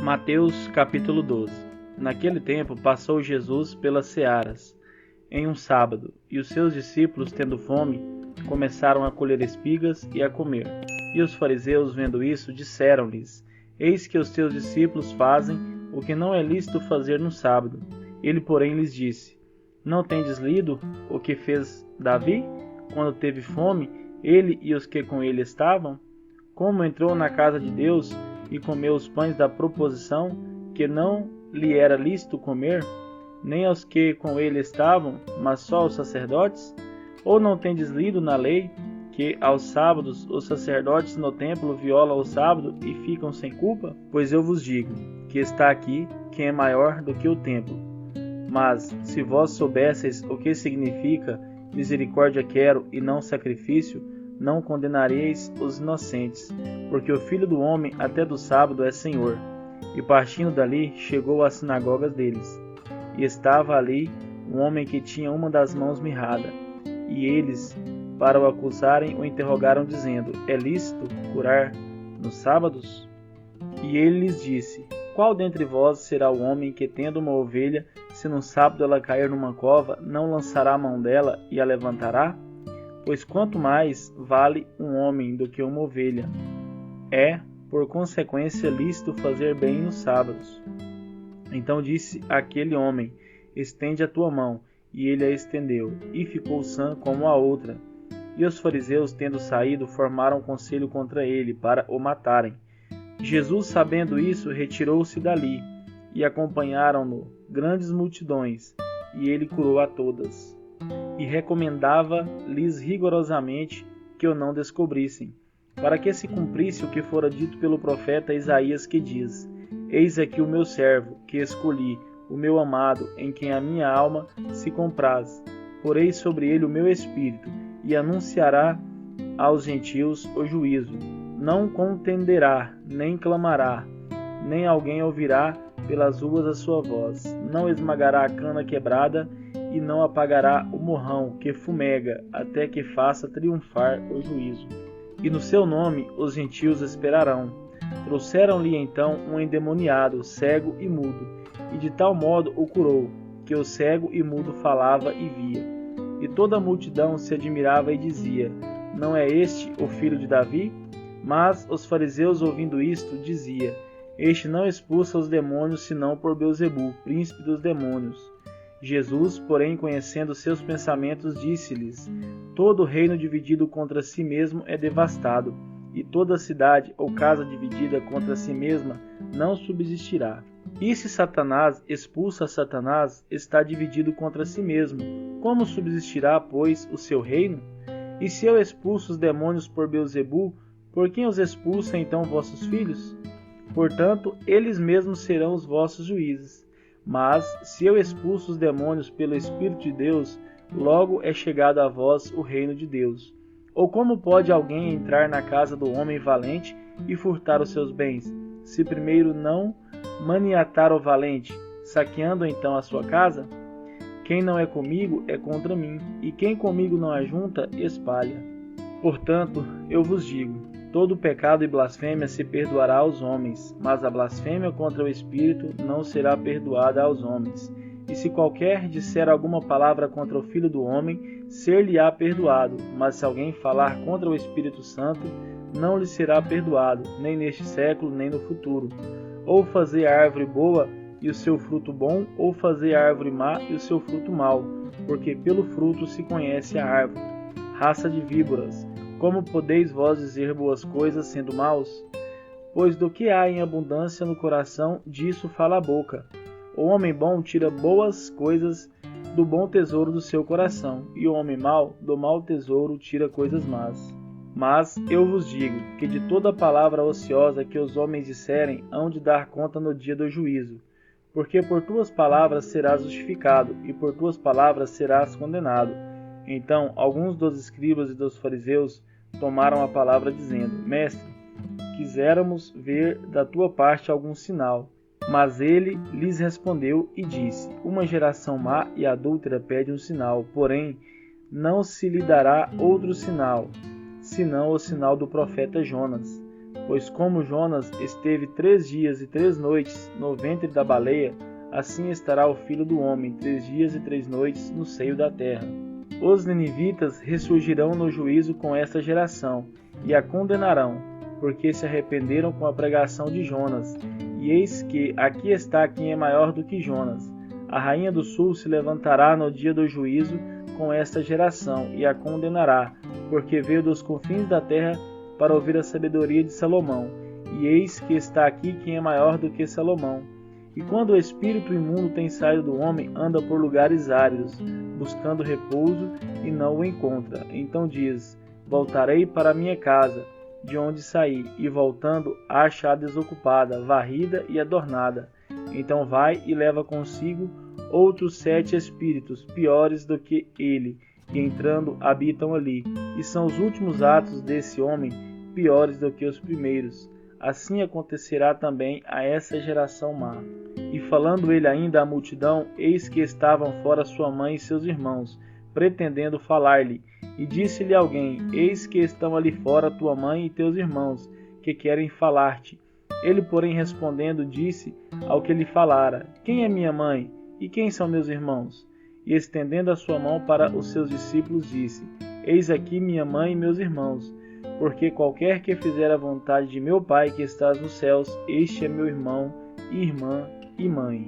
Mateus capítulo 12. Naquele tempo passou Jesus pelas searas, em um sábado, e os seus discípulos, tendo fome, começaram a colher espigas e a comer. E os fariseus, vendo isso, disseram-lhes: Eis que os teus discípulos fazem o que não é lícito fazer no sábado. Ele, porém, lhes disse: Não tendes lido o que fez Davi, quando teve fome, ele e os que com ele estavam? Como entrou na casa de Deus e comeu os pães da proposição, que não lhe era lícito comer, nem aos que com ele estavam, mas só aos sacerdotes? Ou não tendes lido na lei que aos sábados os sacerdotes no templo violam o sábado e ficam sem culpa? Pois eu vos digo que está aqui quem é maior do que o templo. Mas se vós soubesseis o que significa misericórdia quero e não sacrifício, não condenareis os inocentes, porque o Filho do Homem até do sábado é Senhor. E partindo dali, chegou às sinagogas deles. E estava ali um homem que tinha uma das mãos mirrada. E eles, para o acusarem, o interrogaram, dizendo: É lícito curar nos sábados? E ele lhes disse: Qual dentre vós será o homem que, tendo uma ovelha, se no sábado ela cair numa cova, não lançará a mão dela e a levantará? Pois quanto mais vale um homem do que uma ovelha. É, por consequência, lícito fazer bem nos sábados. Então disse aquele homem: Estende a tua mão. E ele a estendeu, e ficou sã como a outra. E os fariseus, tendo saído, formaram conselho contra ele, para o matarem. Jesus, sabendo isso, retirou-se dali, e acompanharam-no grandes multidões, e ele curou a todas. E recomendava-lhes rigorosamente que o não descobrissem, para que se cumprisse o que fora dito pelo profeta Isaías, que diz: Eis aqui o meu servo, que escolhi, o meu amado, em quem a minha alma se compraz. Porei sobre ele o meu espírito, e anunciará aos gentios o juízo. Não contenderá, nem clamará, nem alguém ouvirá pelas ruas a sua voz. Não esmagará a cana quebrada, e não apagará o morrão que fumega, até que faça triunfar o juízo. E no seu nome os gentios esperarão. Trouxeram-lhe então um endemoniado, cego e mudo, e de tal modo o curou, que o cego e mudo falava e via. E toda a multidão se admirava e dizia: Não é este o filho de Davi? Mas os fariseus, ouvindo isto, diziam: Este não expulsa os demônios, senão por Beelzebu, príncipe dos demônios. Jesus, porém, conhecendo seus pensamentos, disse-lhes: Todo reino dividido contra si mesmo é devastado, e toda cidade ou casa dividida contra si mesma não subsistirá. E se Satanás expulsa Satanás, está dividido contra si mesmo. Como subsistirá, pois, o seu reino? E se eu expulso os demônios por Beelzebu, por quem os expulsa então vossos filhos? Portanto, eles mesmos serão os vossos juízes. Mas, se eu expulso os demônios pelo Espírito de Deus, logo é chegado a vós o reino de Deus. Ou como pode alguém entrar na casa do homem valente e furtar os seus bens, se primeiro não maniatar o valente, saqueando então a sua casa? Quem não é comigo é contra mim, e quem comigo não ajunta, espalha. Portanto, eu vos digo: todo pecado e blasfêmia se perdoará aos homens, mas a blasfêmia contra o Espírito não será perdoada aos homens. E se qualquer disser alguma palavra contra o Filho do Homem, ser-lhe-á perdoado, mas se alguém falar contra o Espírito Santo, não lhe será perdoado, nem neste século, nem no futuro. Ou fazer a árvore boa e o seu fruto bom, ou fazer a árvore má e o seu fruto mau, porque pelo fruto se conhece a árvore. Raça de víboras, como podeis vós dizer boas coisas sendo maus? Pois do que há em abundância no coração, disso fala a boca. O homem bom tira boas coisas do bom tesouro do seu coração, e o homem mau, do mau tesouro, tira coisas más. Mas eu vos digo que de toda palavra ociosa que os homens disserem, hão de dar conta no dia do juízo. Porque por tuas palavras serás justificado, e por tuas palavras serás condenado. Então alguns dos escribas e dos fariseus tomaram a palavra, dizendo: Mestre, quiséramos ver da tua parte algum sinal. Mas ele lhes respondeu e disse: Uma geração má e adúltera pede um sinal, porém não se lhe dará outro sinal, senão o sinal do profeta Jonas. Pois como Jonas esteve 3 dias e 3 noites no ventre da baleia, assim estará o Filho do Homem 3 dias e 3 noites no seio da terra. Os ninivitas ressurgirão no juízo com esta geração, e a condenarão, porque se arrependeram com a pregação de Jonas. E eis que aqui está quem é maior do que Jonas. A rainha do sul se levantará no dia do juízo com esta geração, e a condenará, porque veio dos confins da terra para ouvir a sabedoria de Salomão. E eis que está aqui quem é maior do que Salomão. E quando o espírito imundo tem saído do homem, anda por lugares áridos, buscando repouso, e não o encontra. Então diz: voltarei para minha casa, de onde saí, e voltando, acha-a desocupada, varrida e adornada. Então vai e leva consigo outros 7 espíritos, piores do que ele, e entrando habitam ali. E são os últimos atos desse homem piores do que os primeiros. Assim acontecerá também a essa geração má. E falando ele ainda à multidão, eis que estavam fora sua mãe e seus irmãos, pretendendo falar-lhe. E disse-lhe alguém: eis que estão ali fora tua mãe e teus irmãos, que querem falar-te. Ele, porém, respondendo, disse ao que lhe falara: quem é minha mãe? E quem são meus irmãos? E estendendo a sua mão para os seus discípulos, disse: eis aqui minha mãe e meus irmãos. Porque qualquer que fizer a vontade de meu Pai que estás nos céus, este é meu irmão, irmã e mãe.